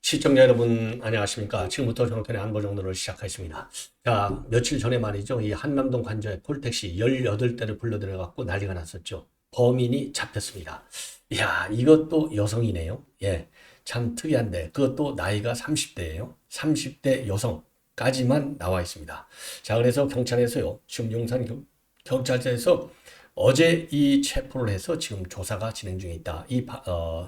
시청자 여러분 안녕하십니까. 지금부터 정권의 안보 정도를 시작하겠습니다. 자, 며칠 전에 말이죠. 이 한남동 관저에 콜택시 18대를 불러들여갖고 난리가 났었죠. 범인이 잡혔습니다. 이야, 이것도 여성이네요. 예, 참 특이한데 그것도 나이가 30대예요. 30대 여성까지만 나와 있습니다. 자, 그래서 경찰에서요. 지금 경찰서에서 어제 이 체포를 해서 지금 조사가 진행 중에 있다.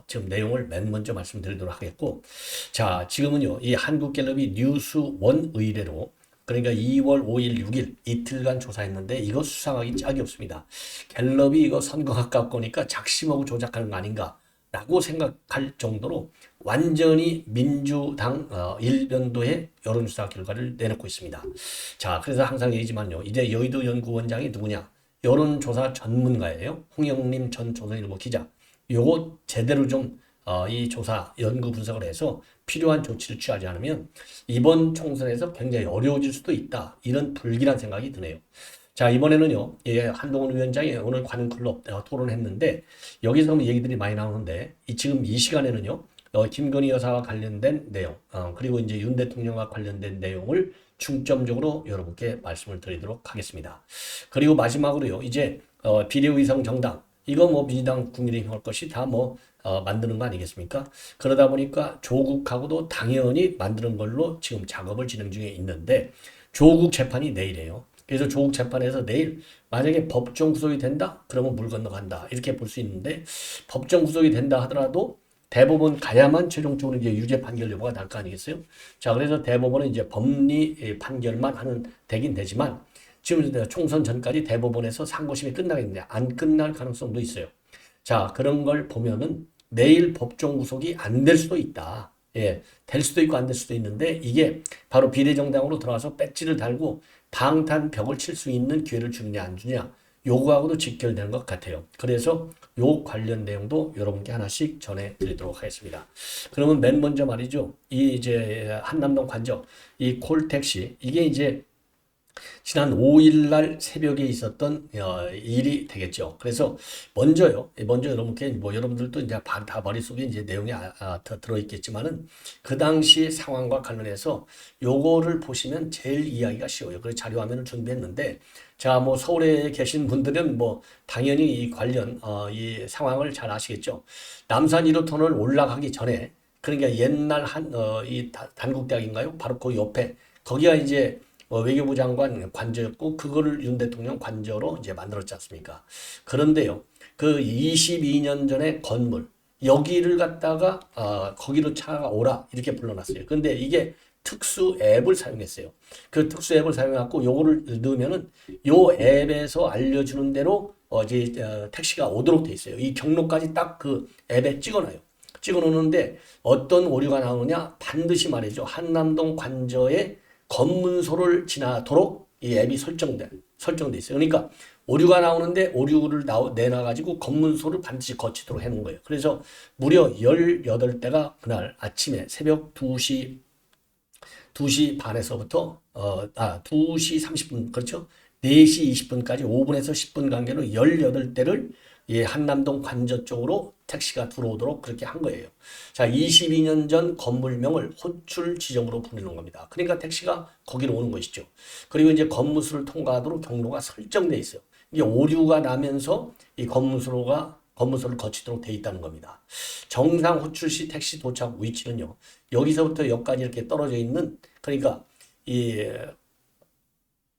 지금 내용을 맨 먼저 말씀드리도록 하겠고, 자, 지금은요, 이 한국갤럽이 뉴스원 의뢰로, 그러니까 2월 5일, 6일 이틀간 조사했는데 이거 수상하기 짝이 없습니다. 갤럽이 이거 선거 가까우니까 작심하고 조작하는 거 아닌가라고 생각할 정도로 완전히 민주당 일변도의 여론조사 결과를 내놓고 있습니다. 자, 그래서 항상 얘기지만요, 이제 여의도 연구원장이 누구냐? 여론조사 전문가예요. 홍영림 전 조선일보 기자. 요거 제대로 좀 이 조사 연구 분석을 해서 필요한 조치를 취하지 않으면 이번 총선에서 굉장히 어려워질 수도 있다. 이런 불길한 생각이 드네요. 자, 이번에는요. 예, 한동훈 위원장이 오늘 관훈클럽 토론했는데 여기서 얘기들이 많이 나오는데 지금 이 시간에는요. 김건희 여사와 관련된 내용, 그리고 이제 윤 대통령과 관련된 내용을 중점적으로 여러분께 말씀을 드리도록 하겠습니다. 그리고 마지막으로요, 이제 비례의정 정당, 이거 뭐 민주당 국민의힘 할 것이 다 만드는 거 아니겠습니까? 그러다 보니까 조국하고도 당연히 만드는 걸로 지금 작업을 진행 중에 있는데 조국 재판이 내일이에요. 그래서 조국 재판에서 내일 만약에 법정 구속이 된다? 그러면 물 건너간다. 이렇게 볼 수 있는데 법정 구속이 된다 하더라도 대법원 가야만 최종적으로 이제 유죄 판결 여부가 날 거 아니겠어요? 자, 그래서 대법원은 이제 법리 판결만 되긴 되지만 지금 총선 전까지 대법원에서 상고심이 끝나겠는데 안 끝날 가능성도 있어요. 자, 그런 걸 보면은 내일 법정 구속이 안 될 수도 있다. 예, 될 수도 있고 안 될 수도 있는데 이게 바로 비례정당으로 들어와서 배지를 달고 방탄벽을 칠 수 있는 기회를 주느냐 안 주냐 요거하고도 직결되는 것 같아요. 그래서 요 관련 내용도 여러분께 하나씩 전해드리도록 하겠습니다. 그러면 맨 먼저 말이죠. 이 이제 한남동 관저 이 콜택시 이게 이제 지난 5일 날 새벽에 있었던 일이 되겠죠. 그래서 먼저 여러분께 뭐 여러분들도 이제 다 머릿속에 이제 내용이 들어있겠지만은 그 당시 상황과 관련해서 요거를 보시면 제일 이해하기가 쉬워요. 그래서 자료 화면을 준비했는데 자, 뭐 서울에 계신 분들은 뭐 당연히 이 관련 이 상황을 잘 아시겠죠. 남산 1호 터널 올라가기 전에 그러니까 옛날 이 단국대학인가요? 바로 그 옆에 거기가 이제 외교부 장관 관저였고 그거를 윤 대통령 관저로 이제 만들었지 않습니까? 그런데요, 그 22년 전에 건물 여기를 갖다가 거기로 차가 오라 이렇게 불러놨어요. 근데 이게 특수 앱을 사용했어요. 그 특수 앱을 사용해갖고 요거를 넣으면은 요 앱에서 알려주는 대로 이제 택시가 오도록 돼 있어요. 이 경로까지 딱 그 앱에 찍어놔요. 찍어놓는데 어떤 오류가 나오느냐 반드시 말이죠. 한남동 관저에 검문소를 지나도록 이 앱이 설정돼 있어요. 그러니까 오류가 나오는데 오류를 내놔가지고 검문소를 반드시 거치도록 해놓은 거예요. 그래서 무려 18대가 그날 아침에 새벽 2시 반에서부터 2시 30분 그렇죠? 4시 20분까지 5분에서 10분 간격으로 18대를 예, 한남동 관저 쪽으로 택시가 들어오도록 그렇게 한 거예요. 자, 22년 전 건물명을 호출 지점으로 부르는 겁니다. 그러니까 택시가 거기로 오는 것이죠. 그리고 이제 검문소를 통과하도록 경로가 설정돼 있어요. 이게 오류가 나면서 이 검문소를 거치도록 돼 있다는 겁니다. 정상 호출시 택시 도착 위치는요. 여기서부터 여기까지 이렇게 떨어져 있는 그러니까 이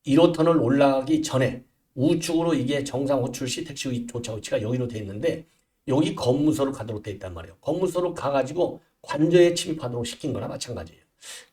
1호 터널 올라가기 전에 우측으로 이게 정상 호출시 택시 도착 위치가 여기로 돼 있는데 여기 검문소로 가도록 돼 있단 말이에요. 검문소로 가가지고 관저에 침입하도록 시킨 거나 마찬가지예요.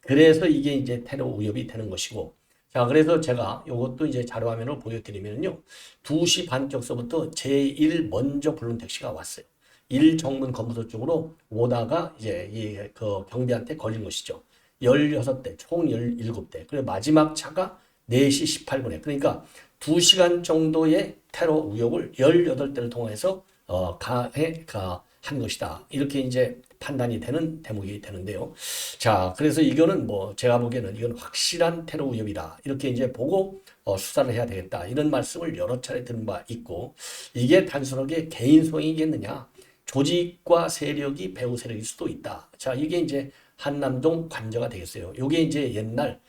그래서 이게 이제 테러 위협이 되는 것이고 자, 그래서 제가 이것도 이제 자료 화면을 보여드리면요. 2시 반경서부터 제1 먼저 부른 택시가 왔어요. 1정문 검문소 쪽으로 오다가 이제 그 경비한테 걸린 것이죠. 16대, 총 17대. 그리고 마지막 차가 4시 18분에. 그러니까 2시간 정도의 테러 우욕을 18대를 통해서 한 것이다. 이렇게 이제 판단이 되는 대목이 되는데요. 자, 그래서 이거는 뭐 제가 보기에는 이건 확실한 테러 위협이다. 이렇게 이제 보고 수사를 해야 되겠다. 이런 말씀을 여러 차례 드린 바 있고 이게 단순하게 개인 소행이겠느냐? 조직과 세력이 배후 세력일 수도 있다. 자, 이게 이제 한남동 관저가 되겠어요. 요게 이제 옛날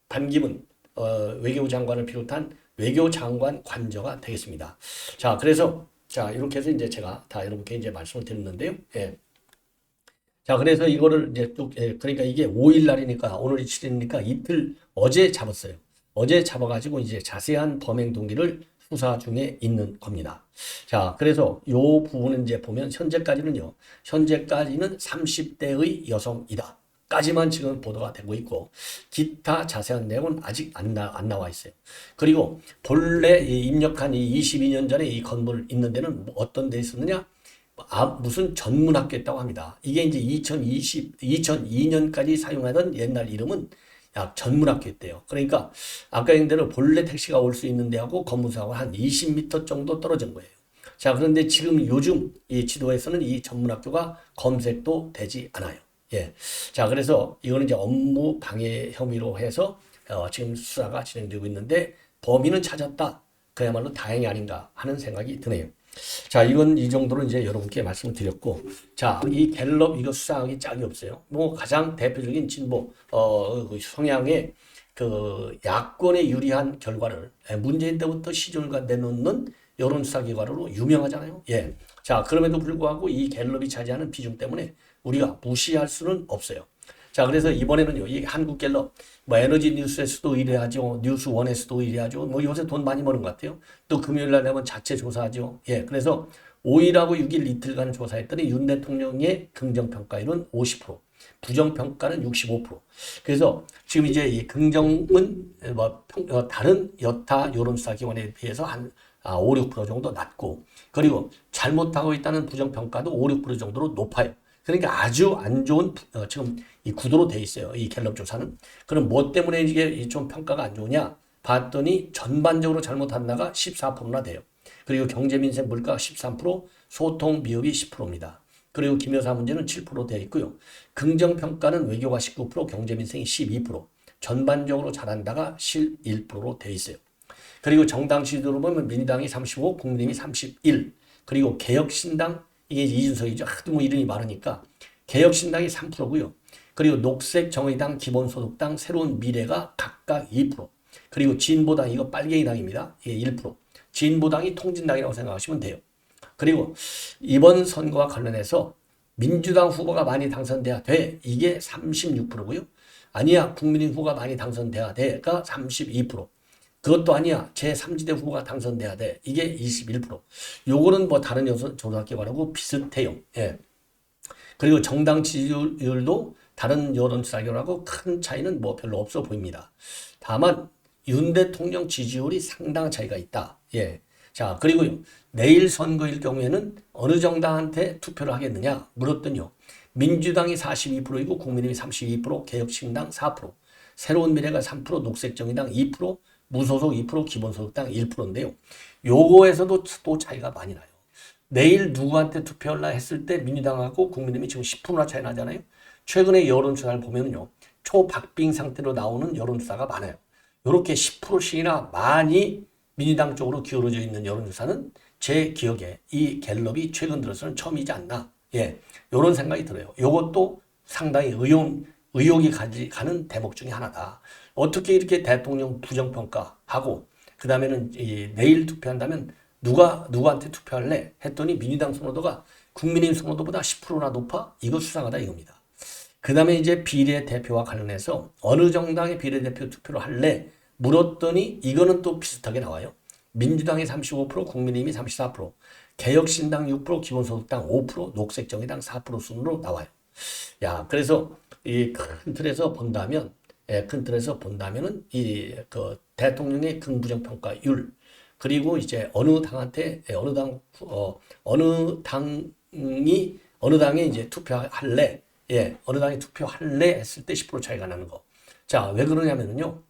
반기문 외교부 장관을 비롯한 외교장관 관저가 되겠습니다. 자, 그래서 자, 이렇게 해서 이제 제가 다 여러분께 이제 말씀을 드렸는데요. 예. 자, 그래서 이거를 이제 쭉, 그러니까 이게 5일 날이니까 오늘 7일이니까 이틀 어제 잡았어요. 어제 잡아가지고 이제 자세한 범행 동기를 수사 중에 있는 겁니다. 자, 그래서 요 부분은 이제 보면 현재까지는 30대의 여성이다. 까지만 지금 보도가 되고 있고 기타 자세한 내용은 아직 안 나와 있어요. 그리고 본래 입력한 이 22년 전에 이 건물 있는 데는 어떤 데 있었느냐? 무슨 전문학교였다고 합니다. 이게 이제 2002년까지 사용하던 옛날 이름은 약 전문학교였대요. 그러니까 아까 얘기한 대로 본래 택시가 올 수 있는 데하고 건물사하고 한 20m 정도 떨어진 거예요. 자, 그런데 지금 요즘 이 지도에서는 이 전문학교가 검색도 되지 않아요. 예. 자, 그래서 이거는 이제 업무 방해 혐의로 해서 지금 수사가 진행되고 있는데 범인은 찾았다. 그야말로 다행이 아닌가 하는 생각이 드네요. 자, 이건 이 정도로 이제 여러분께 말씀을 드렸고, 자, 이 갤럽 이거 수상하기 짝이 없어요. 뭐 가장 대표적인 진보 성향의 그 야권에 유리한 결과를 문재인 때부터 시중을 내놓는 여론수사 결과로 유명하잖아요. 예. 자, 그럼에도 불구하고 이 갤럽이 차지하는 비중 때문에 우리가 무시할 수는 없어요. 자, 그래서 이번에는요, 이 한국갤럽, 뭐 에너지 뉴스에서도 의뢰하죠, 뉴스원에서도 의뢰하죠, 뭐 요새 돈 많이 버는 것 같아요. 또 금요일날 되면 자체 조사하죠. 예, 그래서 5일하고 6일 이틀간 조사했더니 윤 대통령의 긍정평가율은 50%, 부정평가는 65%. 그래서 지금 이제 이 긍정은 다른 여타 여론조사 기관에 비해서 한 5, 6% 정도 낮고, 그리고 잘못하고 있다는 부정평가도 5, 6% 정도로 높아요. 그러니까 아주 안 좋은 지금 이 구도로 돼 있어요. 이 갤럽 조사는. 그럼 뭐 때문에 이게 좀 평가가 안 좋으냐? 봤더니 전반적으로 잘못한다가 14%나 돼요. 그리고 경제 민생 물가가 13%, 소통 미흡이 10%입니다. 그리고 기묘사 문제는 7% 되어 있고요. 긍정 평가는 외교가 19%, 경제 민생이 12%, 전반적으로 잘한다가 11%로 되어 있어요. 그리고 정당 지지도로 보면 민주당이 35, 국민의힘이 31, 그리고 개혁신당 이게 이준석이죠. 하도 뭐 이름이 많으니까 개혁신당이 3%고요. 그리고 녹색정의당, 기본소득당, 새로운 미래가 각각 2%. 그리고 진보당 이거 빨갱이당입니다. 이게 1%. 진보당이 통진당이라고 생각하시면 돼요. 그리고 이번 선거와 관련해서 민주당 후보가 많이 당선돼야 돼. 이게 36%고요. 아니야, 국민의힘 후보가 많이 당선돼야 돼가 32%. 그것도 아니야. 제3지대 후보가 당선돼야 돼. 이게 21%. 요거는 뭐 다른 조사 결과하고 비슷해요. 예. 그리고 정당 지지율도 다른 여론조사 결과하고 큰 차이는 뭐 별로 없어 보입니다. 다만 윤 대통령 지지율이 상당한 차이가 있다. 예. 자, 그리고요. 내일 선거일 경우에는 어느 정당한테 투표를 하겠느냐 물었더니요. 민주당이 42%이고 국민의힘이 32%, 개혁신당 4%, 새로운 미래가 3%, 녹색정의당 2%, 무소속 2%, 기본소득당 1%인데요. 요거에서도 또 차이가 많이 나요. 내일 누구한테 투표할라 했을 때 민주당하고 국민의힘이 지금 10%나 차이 나잖아요. 최근에 여론조사를 보면요. 초박빙 상태로 나오는 여론조사가 많아요. 이렇게 10%씩이나 많이 민주당 쪽으로 기울어져 있는 여론조사는 제 기억에 이 갤럽이 최근 들어서는 처음이지 않나. 예, 이런 생각이 들어요. 이것도 상당히 의혹이 가는 대목 중에 하나다. 어떻게 이렇게 대통령 부정평가하고 그 다음에는 내일 투표한다면 누구한테 투표할래? 했더니 민주당 선호도가 국민의힘 선호도보다 10%나 높아? 이거 수상하다 이겁니다. 그 다음에 이제 비례대표와 관련해서 어느 정당의 비례대표 투표를 할래? 물었더니 이거는 또 비슷하게 나와요. 민주당이 35%, 국민의힘이 34%, 개혁신당 6%, 기본소득당 5%, 녹색정의당 4% 순으로 나와요. 야, 그래서 이 큰 틀에서 본다면, 큰 틀에서 본다면은 그 대통령의 긍부정 평가율 그리고 이제 어느 당한테 어느 당에 이제 투표할래, 어느 당에 투표할래 했을 때 10% 차이가 나는 거. 자, 왜 그러냐면요.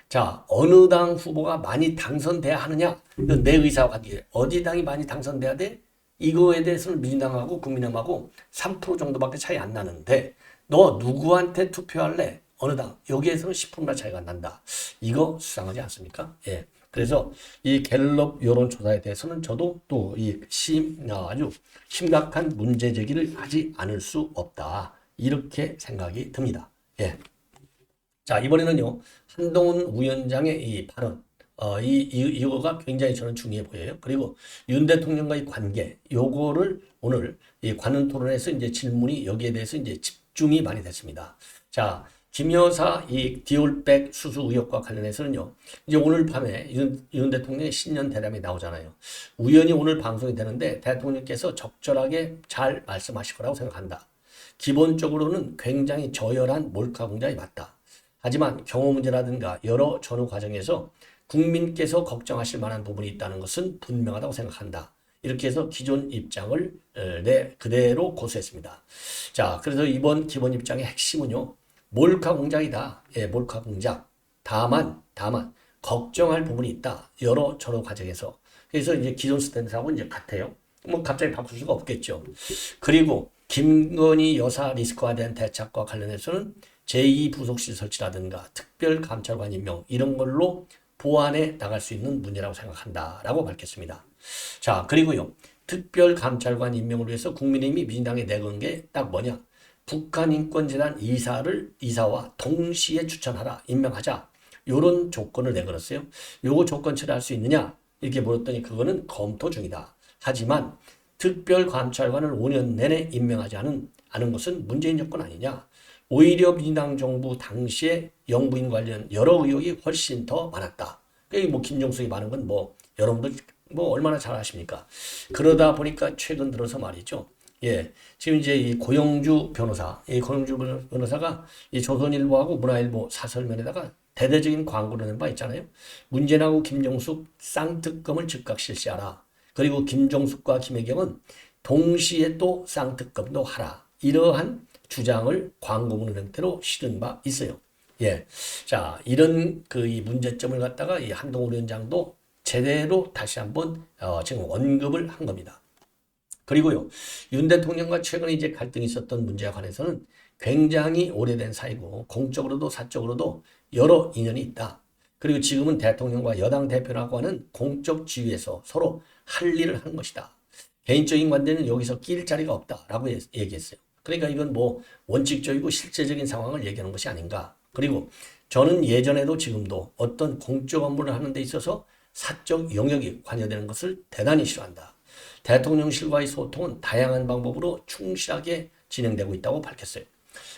자, 어느 당 후보가 많이 당선돼야 하느냐? 내 의사와 관계. 어디 당이 많이 당선돼야 돼? 이거에 대해서는 민주당하고 국민의힘하고 3% 정도밖에 차이 안 나는데 너 누구한테 투표할래? 어느 당? 여기에서는 10%나 차이가 난다. 이거 수상하지 않습니까? 예. 그래서 이 갤럽 여론조사에 대해서는 저도 또 아주 심각한 문제 제기를 하지 않을 수 없다. 이렇게 생각이 듭니다. 예. 자, 이번에는요, 한동훈 위원장의 이 발언, 이거가 굉장히 저는 중요해 보여요. 그리고 윤 대통령과의 관계, 요거를 오늘 이 관훈 토론에서 이제 질문이 여기에 대해서 이제 집중이 많이 됐습니다. 자, 김 여사 이 디올백 수수 의혹과 관련해서는요, 이제 오늘 밤에 윤 대통령의 신년 대담이 나오잖아요. 우연히 오늘 방송이 되는데 대통령께서 적절하게 잘 말씀하실 거라고 생각한다. 기본적으로는 굉장히 저열한 몰카 공작이 맞다. 하지만 경호 문제라든가 여러 전후 과정에서 국민께서 걱정하실 만한 부분이 있다는 것은 분명하다고 생각한다. 이렇게 해서 기존 입장을 그대로 고수했습니다. 자, 그래서 이번 기본 입장의 핵심은요, 몰카 공작이다. 예, 몰카 공작. 다만 걱정할 부분이 있다. 여러 전후 과정에서. 그래서 이제 기존 스탠스하고 이제 같아요. 뭐 갑자기 바꿀 수가 없겠죠. 그리고 김건희 여사 리스크에 대한 대책과 관련해서는 제2부속실 설치라든가 특별감찰관 임명 이런 걸로 보완해 나갈 수 있는 문제라고 생각한다라고 밝혔습니다. 자, 그리고요. 특별감찰관 임명을 위해서 국민의힘이 민주당에 내건 게 딱 뭐냐? 북한인권재단 이사와 동시에 추천하라, 임명하자. 요런 조건을 내걸었어요. 요거 조건 처리할 수 있느냐? 이렇게 물었더니 그거는 검토 중이다. 하지만 특별감찰관을 5년 내내 임명하지 않은 것은 문재인 정권 아니냐? 오히려 민주당 정부 당시에 영부인 관련 여러 의혹이 훨씬 더 많았다. 뭐 김종숙이 많은 건 뭐 여러분들 뭐 얼마나 잘 아십니까? 그러다 보니까 최근 들어서 말이죠. 예, 지금 이제 이 고영주 변호사가 이 조선일보하고 문화일보 사설면에다가 대대적인 광고를 낸 바 있잖아요. 문재인하고 김종숙 쌍특검을 즉각 실시하라. 그리고 김종숙과 김혜경은 동시에 또 쌍특검도 하라. 이러한 주장을 광고문 형태로 실은 바 있어요. 예. 자, 이런 이 문제점을 갖다가 이 한동훈 위원장도 제대로 다시 한번 지금 언급을 한 겁니다. 그리고요, 윤 대통령과 최근에 이제 갈등이 있었던 문제에 관해서는 굉장히 오래된 사이고 공적으로도 사적으로도 여러 인연이 있다. 그리고 지금은 대통령과 여당 대표라고 하는 공적 지위에서 서로 할 일을 하는 것이다. 개인적인 관계는 여기서 낄 자리가 없다라고 얘기했어요. 그러니까 이건 뭐 원칙적이고 실제적인 상황을 얘기하는 것이 아닌가. 그리고 저는 예전에도 지금도 어떤 공적 업무를 하는 데 있어서 사적 영역이 관여되는 것을 대단히 싫어한다. 대통령실과의 소통은 다양한 방법으로 충실하게 진행되고 있다고 밝혔어요.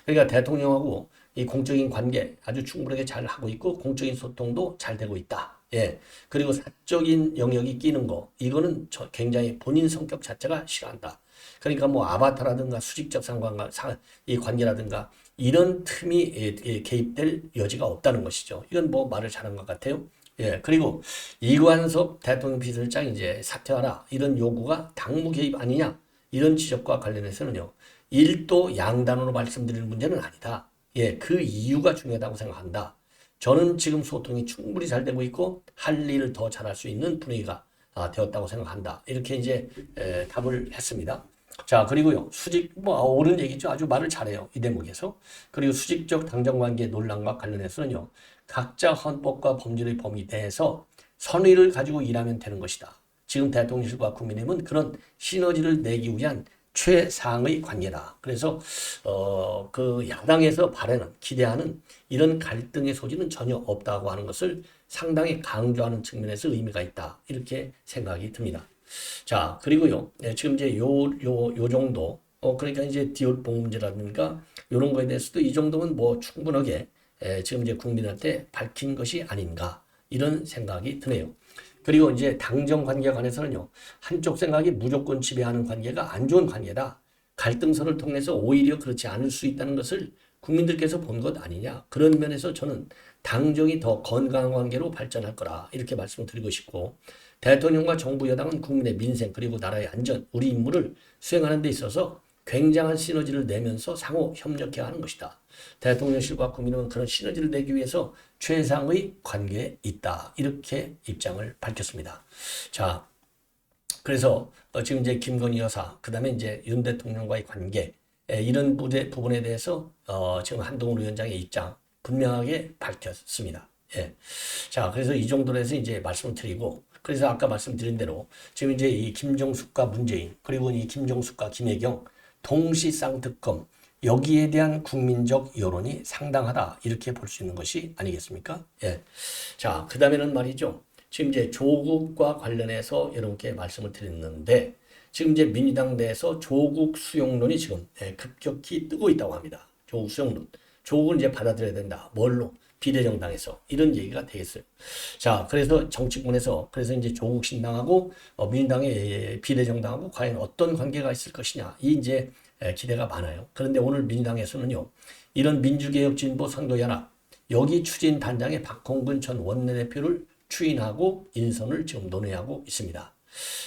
그러니까 대통령하고 이 공적인 관계 아주 충분하게 잘 하고 있고 공적인 소통도 잘 되고 있다. 예. 그리고 사적인 영역이 끼는 거, 이거는 굉장히 본인 성격 자체가 싫어한다. 그러니까 뭐 아바타라든가 수직적 상관과 이 관계라든가 이런 틈이 개입될 여지가 없다는 것이죠. 이건 뭐 말을 잘한 것 같아요. 예, 그리고 이관섭 대통령 비서실장 이제 사퇴하라 이런 요구가 당무 개입 아니냐 이런 지적과 관련해서는요. 1도 양단으로 말씀드리는 문제는 아니다. 예, 그 이유가 중요하다고 생각한다. 저는 지금 소통이 충분히 잘 되고 있고 할 일을 더 잘할 수 있는 분위기가 되었다고 생각한다. 이렇게 이제 답을 했습니다. 자, 그리고요. 옳은 얘기죠. 아주 말을 잘해요. 이 대목에서. 그리고 수직적 당정관계 논란과 관련해서는요. 각자 헌법과 법률의 범위 내에서 선의를 가지고 일하면 되는 것이다. 지금 대통령실과 국민의힘은 그런 시너지를 내기 위한 최상의 관계다. 그래서 그 야당에서 바라는 기대하는 이런 갈등의 소지는 전혀 없다고 하는 것을 상당히 강조하는 측면에서 의미가 있다. 이렇게 생각이 듭니다. 자, 그리고요. 네, 지금 이제 요 정도 그러니까 이제 디올법 문제라든가 이런 거에 대해서도 이 정도면 뭐 충분하게 지금 이제 국민한테 밝힌 것이 아닌가 이런 생각이 드네요. 그리고 이제 당정 관계에 관해서는요. 한쪽 생각이 무조건 지배하는 관계가 안 좋은 관계다. 갈등선을 통해서 오히려 그렇지 않을 수 있다는 것을 국민들께서 본 것 아니냐. 그런 면에서 저는 당정이 더 건강한 관계로 발전할 거라 이렇게 말씀드리고 싶고 대통령과 정부 여당은 국민의 민생 그리고 나라의 안전, 우리 임무를 수행하는 데 있어서 굉장한 시너지를 내면서 상호 협력해야 하는 것이다. 대통령실과 국민은 그런 시너지를 내기 위해서 최상의 관계에 있다. 이렇게 입장을 밝혔습니다. 자, 그래서 지금 이제 김건희 여사, 그 다음에 이제 윤 대통령과의 관계, 이런 부분에 대해서 지금 한동훈 위원장의 입장 분명하게 밝혔습니다. 예. 자, 그래서 이 정도로 해서 이제 말씀을 드리고, 그래서 아까 말씀드린 대로 지금 이제 이 김종숙과 문재인, 그리고 이 김종숙과 김혜경 동시 쌍특검 여기에 대한 국민적 여론이 상당하다 이렇게 볼 수 있는 것이 아니겠습니까? 예. 자, 그 다음에는 말이죠. 지금 이제 조국과 관련해서 여러분께 말씀을 드렸는데 지금 이제 민주당 내에서 조국 수용론이 지금 급격히 뜨고 있다고 합니다. 조국 수용론. 조국을 이제 받아들여야 된다. 뭘로? 비례정당에서 이런 얘기가 되겠어요. 자, 그래서 정치권에서 그래서 이제 조국 신당하고 민주당의 비례정당하고 과연 어떤 관계가 있을 것이냐 이 이제 기대가 많아요. 그런데 오늘 민주당에서는요 이런 민주개혁진보 선거연합 여기 추진 단장의 박홍근 전 원내대표를 추인하고 인선을 지금 논의하고 있습니다.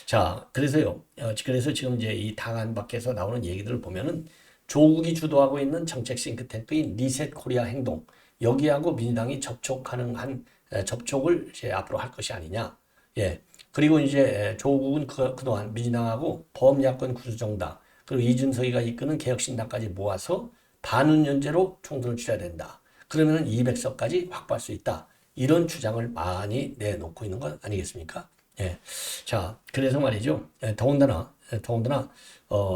자, 그래서요. 그래서 지금 이제 이 당안 밖에서 나오는 얘기들을 보면은 조국이 주도하고 있는 정책 싱크탱크인 리셋 코리아 행동 여기하고 민주당이 접촉 가능한 접촉을 이제 앞으로 할 것이 아니냐. 예. 그리고 이제 조국은 그동안 민주당하고 범야권 구수정당 그리고 이준석이가 이끄는 개혁신당까지 모아서 반운연제로 총선을 치러야 된다. 그러면은 200석까지 확보할 수 있다. 이런 주장을 많이 내놓고 있는 것 아니겠습니까? 예. 자, 그래서 말이죠. 더군다나,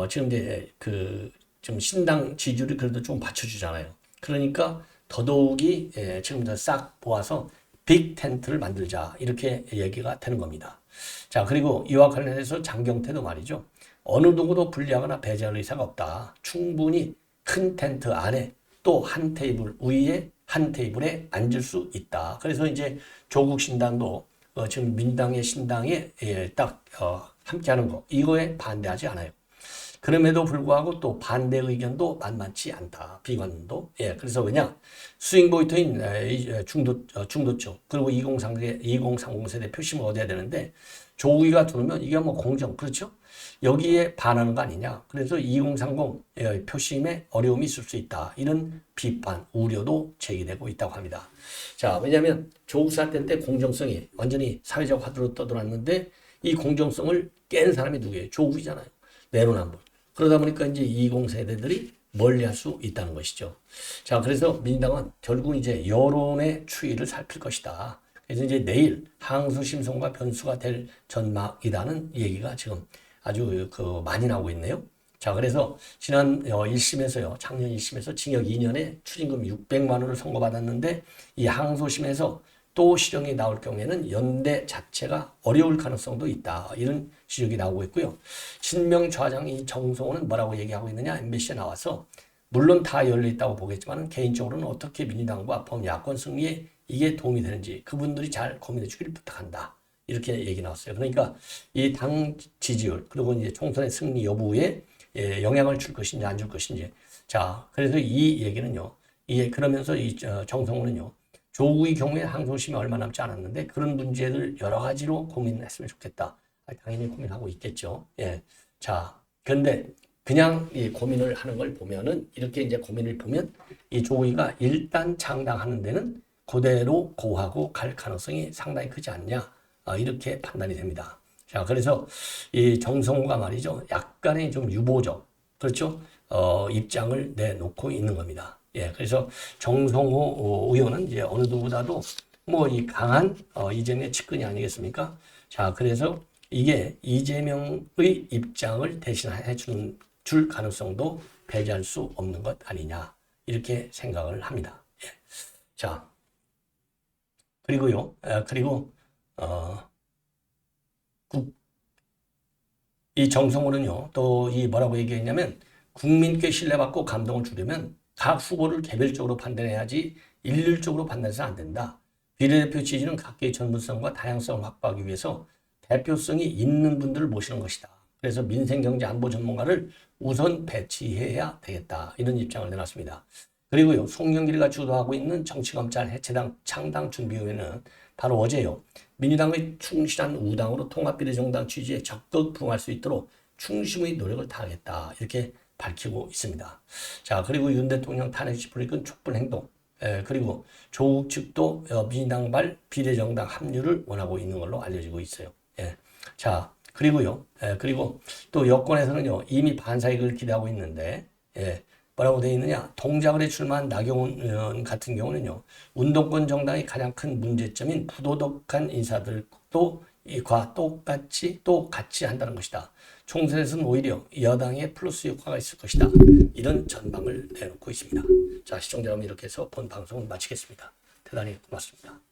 지금 이제 좀 신당 지지율이 그래도 좀 받쳐주잖아요. 그러니까 더더욱이 지금 싹 모아서 빅 텐트를 만들자. 이렇게 얘기가 되는 겁니다. 자, 그리고 이와 관련해서 장경태도 말이죠. 어느 누구도 분리하거나 배제할 의사가 없다. 충분히 큰 텐트 안에 또 한 테이블 위에 한 테이블에 앉을 수 있다. 그래서 이제 조국 신당도 지금 민당의 신당에 딱 함께하는 거 이거에 반대하지 않아요. 그럼에도 불구하고 또 반대 의견도 만만치 않다. 비관도. 예, 그래서 왜냐 스윙 보이터인 중도 쪽 그리고 2030 세대 표심을 얻어야 되는데 조국이가 들어오면 이게 뭐 공정 그렇죠? 여기에 반하는 거 아니냐. 그래서 2030 표심에 어려움이 있을 수 있다. 이런 비판, 우려도 제기되고 있다고 합니다. 자, 왜냐하면 조국 사태 때 공정성이 완전히 사회적 화두로 떠들었는데 이 공정성을 깬 사람이 누구예요? 조국이잖아요. 내로남불. 그러다 보니까 이제 20 세대들이 멀리할 수 있다는 것이죠. 자, 그래서 민주당은 결국 이제 여론의 추이를 살필 것이다. 그래서 이제 내일 항소심송과 변수가 될 전망이라는 얘기가 지금 아주 많이 나오고 있네요. 자, 그래서 지난 1심에서요, 작년 1심에서 징역 2년에 추징금 600만 원을 선고받았는데 이 항소심에서 또 실형이 나올 경우에는 연대 자체가 어려울 가능성도 있다. 이런 지적이 나오고 있고요. 친명 좌장이 정성호는 뭐라고 얘기하고 있느냐? MBC에 나와서 물론 다 열려있다고 보겠지만 개인적으로는 어떻게 민주당과 범야권 승리에 이게 도움이 되는지 그분들이 잘 고민해 주기를 부탁한다. 이렇게 얘기 나왔어요. 그러니까 이 당 지지율 그리고 이제 총선의 승리 여부에 영향을 줄 것인지 안 줄 것인지. 자, 그래서 이 얘기는요. 그러면서 이 정성호는요. 조국의 경우에 항소심이 얼마 남지 않았는데 그런 문제를 여러 가지로 고민했으면 좋겠다. 당연히 고민하고 있겠죠. 예. 자, 그런데 그냥 이 고민을 하는 걸 보면은 이렇게 이제 고민을 보면 이 조국이가 일단 창당하는 데는 그대로 고하고 갈 가능성이 상당히 크지 않냐. 이렇게 판단이 됩니다. 자, 그래서 이 정성호가 말이죠. 약간의 좀 유보적, 그렇죠? 입장을 내놓고 있는 겁니다. 예, 그래서 정성호 의원은 이제 어느 누구보다도 뭐 이 강한 이재명의 측근이 아니겠습니까? 자, 그래서 이게 이재명의 입장을 대신해 줄 가능성도 배제할 수 없는 것 아니냐. 이렇게 생각을 합니다. 예. 자, 그리고요, 이 정성호는요, 또 이 뭐라고 얘기했냐면, 국민께 신뢰받고 감동을 주려면 각 후보를 개별적으로 판단해야지 일률적으로 판단해서는 안 된다. 비례대표 지지는 각계의 전문성과 다양성을 확보하기 위해서 대표성이 있는 분들을 모시는 것이다. 그래서 민생, 경제, 안보 전문가를 우선 배치해야 되겠다. 이런 입장을 내놨습니다. 그리고요, 송영길이가 주도하고 있는 정치검찰 해체당 창당 준비위원회는 바로 어제요, 민주당의 충실한 우당으로 통합비례정당 취지에 적극 부응할 수 있도록 충심의 노력을 다하겠다. 이렇게 밝히고 있습니다. 자, 그리고 윤 대통령 탄핵 시 불이끈 촛불 행동, 그리고 조국 측도 민주당발 비례정당 합류를 원하고 있는 걸로 알려지고 있어요. 예. 자, 그리고요, 그리고 또 여권에서는요, 이미 반사익을 기대하고 있는데, 뭐라고 되어 있느냐? 동작을에 출마한 나경원 의원 같은 경우는요, 운동권 정당의 가장 큰 문제점인 부도덕한 인사들도 이과 똑같이 한다는 것이다. 총선에서는 오히려 여당의 플러스 효과가 있을 것이다. 이런 전망을 내놓고 있습니다. 자, 시청자 여러분, 이렇게 해서 본 방송을 마치겠습니다. 대단히 고맙습니다.